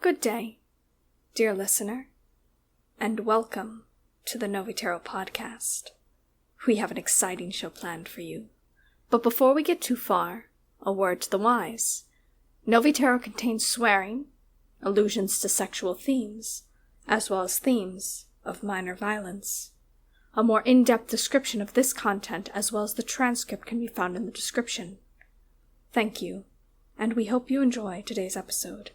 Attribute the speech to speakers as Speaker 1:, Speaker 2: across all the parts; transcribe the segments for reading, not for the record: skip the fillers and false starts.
Speaker 1: Good day, dear listener, and welcome to the Novitero podcast. We have an exciting show planned for you. But before we get too far, a word to the wise. Novitero contains swearing, allusions to sexual themes, as well as themes of minor violence. A more in-depth description of this content as well as the transcript can be found in the description. Thank you, and we hope you enjoy today's episode.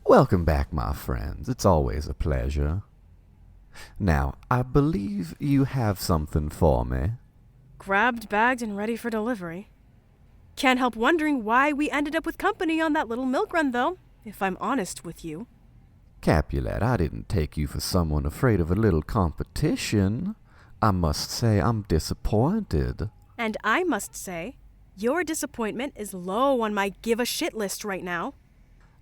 Speaker 2: Welcome back, my friends. It's always a pleasure. Now, I believe you have something for me.
Speaker 3: Grabbed, bagged, and ready for delivery. Can't help wondering why we ended up with company on that little milk run, though, if I'm honest with you.
Speaker 2: Capulet, I didn't take you for someone afraid of a little competition. I must say I'm disappointed.
Speaker 3: And I must say, your disappointment is low on my give-a-shit list right now.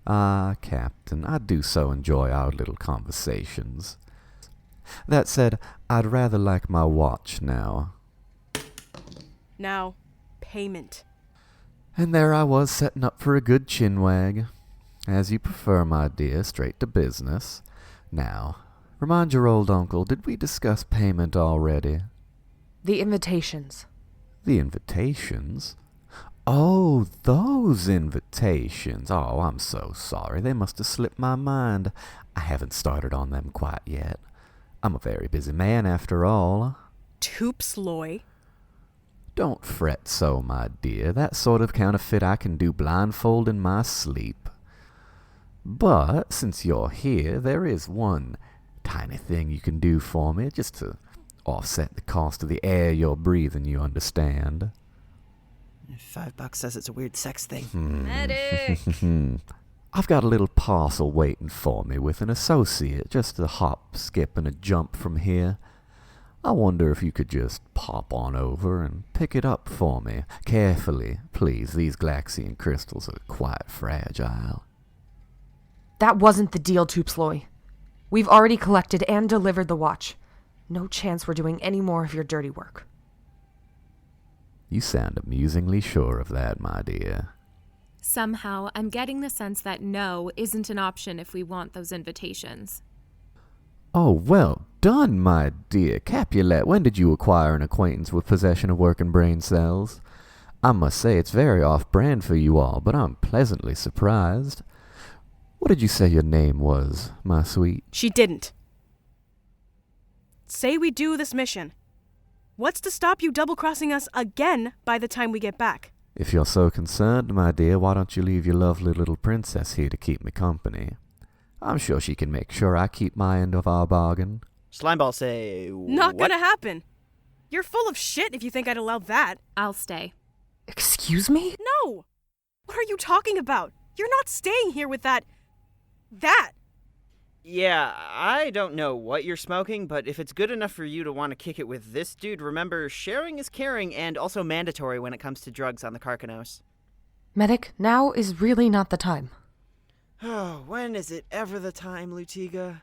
Speaker 2: Ah, Captain, I do so enjoy our little conversations. That said, I'd rather like my watch now.
Speaker 3: Now, payment.
Speaker 2: And there I was setting up for a good chinwag. As you prefer, my dear, straight to business. Now, remind your old uncle, did we discuss payment already?
Speaker 4: The invitations.
Speaker 2: The invitations? Oh, those invitations. Oh, I'm so sorry. They must have slipped my mind. I haven't started on them quite yet. I'm a very busy man, after all.
Speaker 3: Tupzloy.
Speaker 2: Don't fret so, my dear. That sort of counterfeit I can do blindfold in my sleep. But, since you're here, there is one tiny thing you can do for me, just to offset the cost of the air you're breathing, you understand.
Speaker 5: $5 says it's a weird sex thing.
Speaker 3: Medic!
Speaker 2: I've got a little parcel waiting for me with an associate, just a hop, skip, and a jump from here. I wonder if you could just pop on over and pick it up for me. Carefully, please. These Glaxian crystals are quite fragile.
Speaker 4: That wasn't the deal, Tupzloy. We've already collected and delivered the watch. No chance we're doing any more of your dirty work.
Speaker 2: You sound amusingly sure of that, my dear.
Speaker 6: Somehow, I'm getting the sense that no isn't an option if we want those invitations.
Speaker 2: Oh, well done, my dear. Capulet, when did you acquire an acquaintance with possession of working brain cells? I must say it's very off-brand for you all, but I'm pleasantly surprised. What did you say your name was, my sweet?
Speaker 3: She didn't. Say we do this mission. What's to stop you double-crossing us again by the time we get back?
Speaker 2: If you're so concerned, my dear, why don't you leave your lovely little princess here to keep me company? I'm sure she can make sure I keep my end of our bargain.
Speaker 5: Slimeball say,
Speaker 3: Not
Speaker 5: what?
Speaker 3: gonna happen. You're full of shit if you think I'd allow that.
Speaker 6: I'll stay.
Speaker 4: Excuse me?
Speaker 3: No! What are you talking about? You're not staying here with that...
Speaker 5: Yeah, I don't know what you're smoking, but if it's good enough for you to want to kick it with this dude, remember, sharing is caring and also mandatory when it comes to drugs on the Karkinos.
Speaker 4: Medic, now is really not the time.
Speaker 5: Oh, when is it ever the time, Lutiga?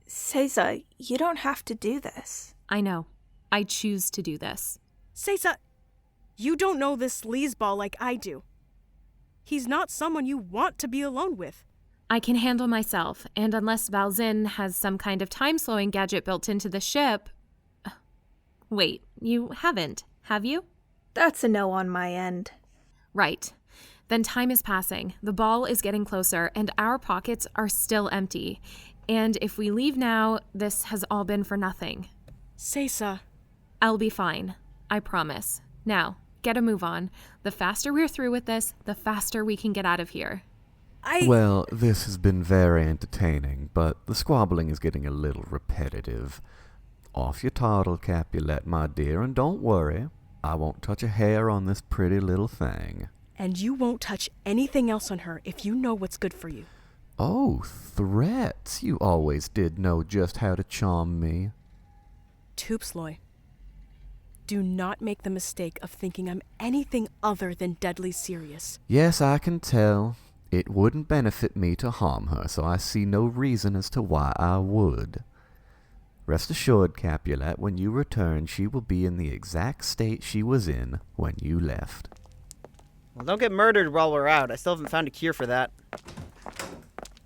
Speaker 7: Cesa, you don't have to do this.
Speaker 6: I know. I choose to do this.
Speaker 3: Cesa, you don't know this sleazeball like I do. He's not someone you want to be alone with.
Speaker 6: I can handle myself, and unless Valzin has some kind of time-slowing gadget built into the ship... Wait, you haven't, have you?
Speaker 7: That's a no on my end.
Speaker 6: Right. Then time is passing, the ball is getting closer, and our pockets are still empty. And if we leave now, this has all been for nothing.
Speaker 3: Cesa.
Speaker 6: I'll be fine. I promise. Now, get a move on. The faster we're through with this, the faster we can get out of here.
Speaker 2: Well, this has been very entertaining, but the squabbling is getting a little repetitive. Off your tottle, Capulet, my dear, and don't worry. I won't touch a hair on this pretty little thing.
Speaker 3: And you won't touch anything else on her if you know what's good for you.
Speaker 2: Oh, threats. You always did know just how to charm me.
Speaker 3: Tupzloy, do not make the mistake of thinking I'm anything other than deadly serious.
Speaker 2: Yes, I can tell. It wouldn't benefit me to harm her, so I see no reason as to why I would. Rest assured, Capulet, when you return, she will be in the exact state she was in when you left.
Speaker 5: Well, don't get murdered while we're out. I still haven't found a cure for that.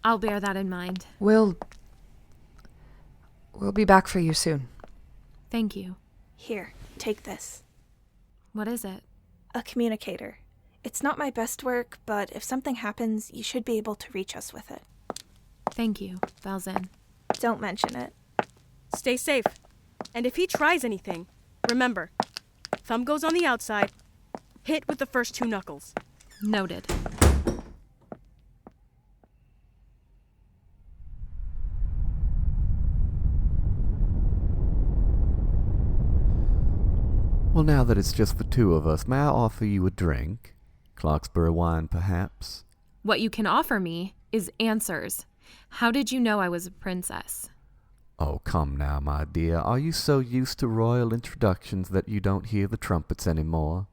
Speaker 6: I'll bear that in mind.
Speaker 4: We'll be back for you soon.
Speaker 6: Thank you.
Speaker 7: Here, take this.
Speaker 6: What is it?
Speaker 7: A communicator. It's not my best work, but if something happens, you should be able to reach us with it.
Speaker 6: Thank you, Valzin.
Speaker 7: Don't mention it.
Speaker 3: Stay safe. And if he tries anything, remember, thumb goes on the outside, hit with the first 2 knuckles.
Speaker 6: Noted.
Speaker 2: Well, now that it's just the two of us, may I offer you a drink? Clarksboro wine, perhaps?
Speaker 6: What you can offer me is answers. How did you know I was a princess?
Speaker 2: Oh, come now, my dear. Are you so used to royal introductions that you don't hear the trumpets anymore?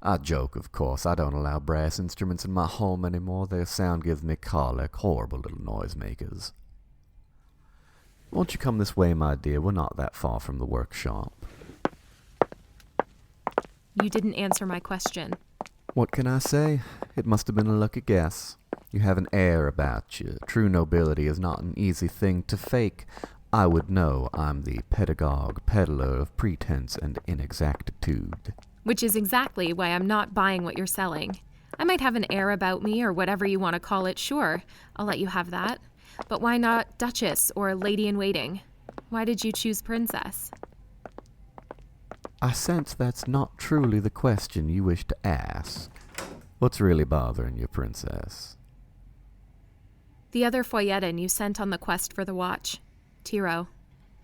Speaker 2: I joke, of course. I don't allow brass instruments in my home anymore. Their sound gives me colic. Horrible little noisemakers. Won't you come this way, my dear? We're not that far from the workshop.
Speaker 6: You didn't answer my question.
Speaker 2: What can I say? It must have been a lucky guess. You have an air about you. True nobility is not an easy thing to fake. I would know I'm the pedagogue, peddler of pretense and inexactitude.
Speaker 6: Which is exactly why I'm not buying what you're selling. I might have an air about me or whatever you want to call it, sure. I'll let you have that. But why not Duchess or Lady-in-Waiting? Why did you choose Princess?
Speaker 2: I sense that's not truly the question you wish to ask. What's really bothering you, Princess?
Speaker 6: The other Foyetin you sent on the quest for the watch. Tiro.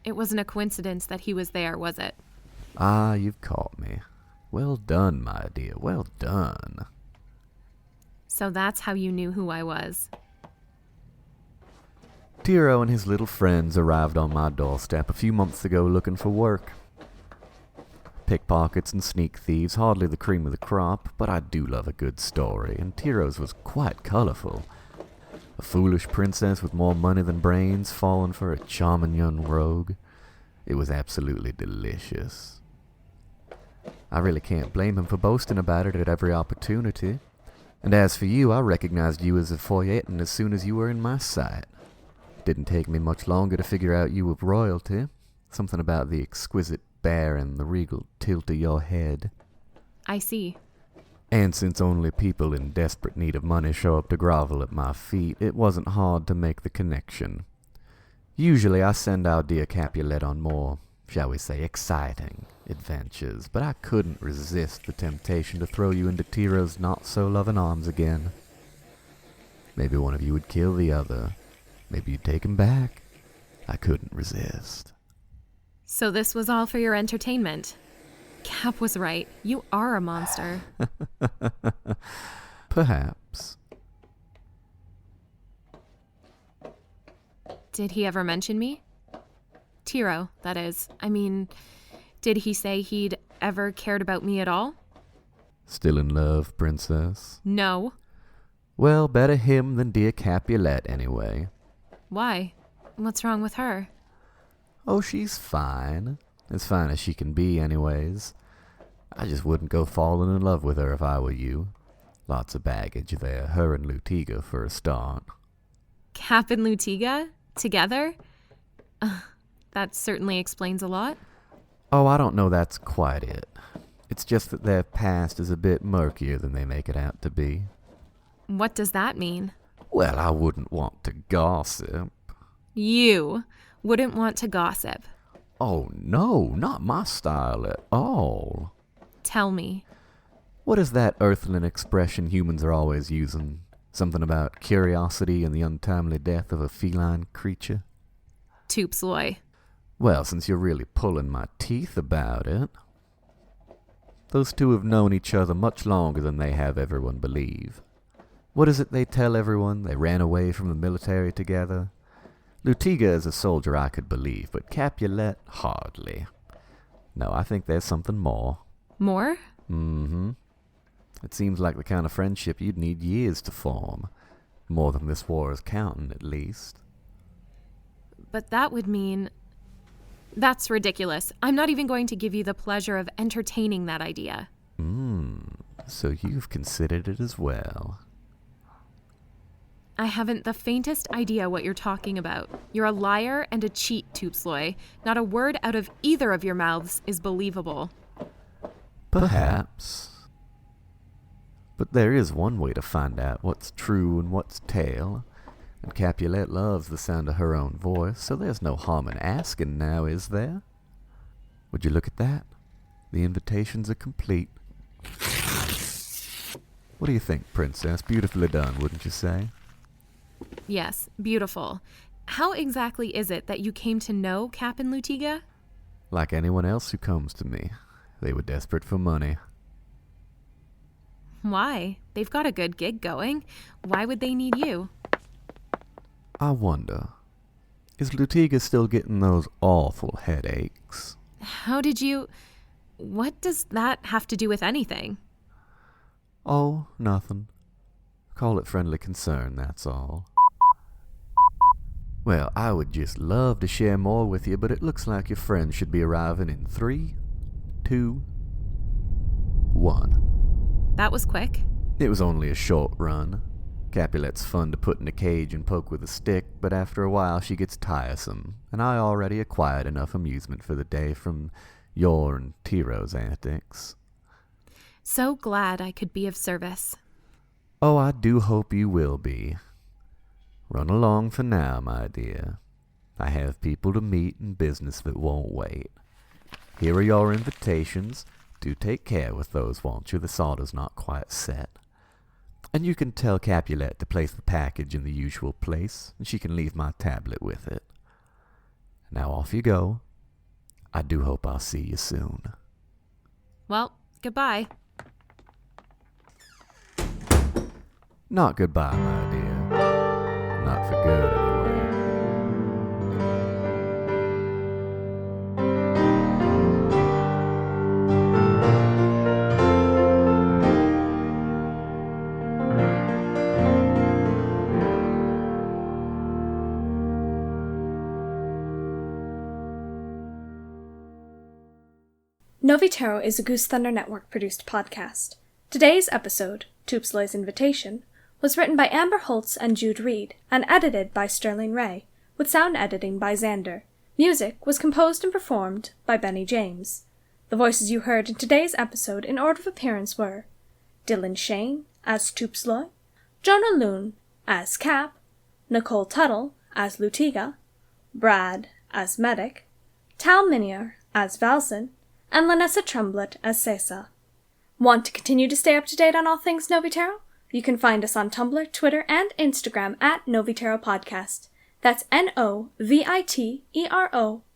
Speaker 6: It wasn't a coincidence that he was there, was it?
Speaker 2: Ah, you've caught me. Well done, my dear, well done.
Speaker 6: So that's how you knew who I was.
Speaker 2: Tiro and his little friends arrived on my doorstep a few months ago looking for work. Pickpockets and sneak thieves, hardly the cream of the crop, but I do love a good story, and Tiro's was quite colorful. A foolish princess with more money than brains falling for a charming young rogue. It was absolutely delicious. I really can't blame him for boasting about it at every opportunity. And as for you, I recognized you as a Foyetin as soon as you were in my sight. Didn't take me much longer to figure out you were royalty. Something about the exquisite bear and the regal tilt of your head.
Speaker 6: I see.
Speaker 2: And since only people in desperate need of money show up to grovel at my feet, it wasn't hard to make the connection. Usually I send our dear Capulet on more, shall we say, exciting adventures, but I couldn't resist the temptation to throw you into Tiro's not-so-loving arms again. Maybe one of you would kill the other. Maybe you'd take him back. I couldn't resist.
Speaker 6: So this was all for your entertainment. Cap was right. You are a monster.
Speaker 2: Perhaps.
Speaker 6: Did he ever mention me? Tiro, that is. I mean, did he say he'd ever cared about me at all?
Speaker 2: Still in love, Princess?
Speaker 6: No.
Speaker 2: Well, better him than dear Capulet, anyway.
Speaker 6: Why? What's wrong with her?
Speaker 2: Oh, she's fine. As fine as she can be, anyways. I just wouldn't go falling in love with her if I were you. Lots of baggage there, her and Lutiga for a start.
Speaker 6: Cap and Lutiga? Together? That certainly explains a lot.
Speaker 2: Oh, I don't know that's quite it. It's just that their past is a bit murkier than they make it out to be.
Speaker 6: What does that mean?
Speaker 2: Well, I wouldn't want to gossip.
Speaker 6: You wouldn't want to gossip.
Speaker 2: Oh, no, not my style at all.
Speaker 6: Tell me.
Speaker 2: What is that earthling expression humans are always using? Something about curiosity and the untimely death of a feline creature?
Speaker 6: Tupzloy.
Speaker 2: Well, since you're really pulling my teeth about it, those two have known each other much longer than they have everyone believe. What is it they tell everyone? They ran away from the military together? Lutiga is a soldier I could believe, but Capulet, hardly. No, I think there's something more.
Speaker 6: More?
Speaker 2: Mm-hmm. It seems like the kind of friendship you'd need years to form. More than this war is counting, at least.
Speaker 6: But that would mean... That's ridiculous. I'm not even going to give you the pleasure of entertaining that idea.
Speaker 2: So you've considered it as well.
Speaker 6: I haven't the faintest idea what you're talking about. You're a liar and a cheat, Tupzloy. Not a word out of either of your mouths is believable.
Speaker 2: Perhaps. But there is one way to find out what's true and what's tale. And Capulet loves the sound of her own voice, so there's no harm in asking now, is there? Would you look at that? The invitations are complete. What do you think, Princess? Beautifully done, wouldn't you say?
Speaker 6: Yes, beautiful. How exactly is it that you came to know Cap and Lutiga?
Speaker 2: Like anyone else who comes to me. They were desperate for money.
Speaker 6: Why? They've got a good gig going. Why would they need you?
Speaker 2: I wonder, is Lutiga still getting those awful headaches?
Speaker 6: How did you... What does that have to do with anything?
Speaker 2: Oh, nothing. Call it friendly concern, that's all. Well, I would just love to share more with you, but it looks like your friends should be arriving in 3, 2, 1.
Speaker 6: That was quick.
Speaker 2: It was only a short run. Capulet's fun to put in a cage and poke with a stick, but after a while she gets tiresome, and I already acquired enough amusement for the day from your and Tiro's antics.
Speaker 6: So glad I could be of service.
Speaker 2: Oh, I do hope you will be. Run along for now, my dear. I have people to meet and business that won't wait. Here are your invitations. Do take care with those, won't you? The solder's not quite set. And you can tell Capulet to place the package in the usual place, and she can leave my tablet with it. Now off you go. I do hope I'll see you soon.
Speaker 6: Well, goodbye.
Speaker 2: Not goodbye, my dear. Not for good, anyway.
Speaker 1: Novitero is a Goose Thunder Network produced podcast. Today's episode, Tupzloy's Invitation, was written by Amber Holtz and Jude Reid, and edited by Sterling Ray, with sound editing by Xander. Music was composed and performed by Benny James. The voices you heard in today's episode in order of appearance were Dylan Shane as Tupzloy, Jona Lune as Cap, Nicole Tuttle as Lutiga, Brad as Medic, Tal Minear as Valzin, and Lanessa Tremblett as Cesa. Want to continue to stay up to date on all things Novitero? You can find us on Tumblr, Twitter, and Instagram at Novitero Podcast. That's Novitero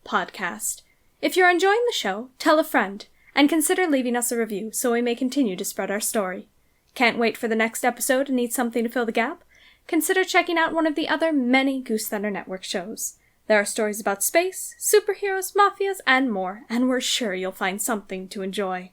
Speaker 1: Podcast. If you're enjoying the show, tell a friend, and consider leaving us a review so we may continue to spread our story. Can't wait for the next episode and need something to fill the gap? Consider checking out one of the other many Goose Thunder Network shows. There are stories about space, superheroes, mafias, and more, and we're sure you'll find something to enjoy.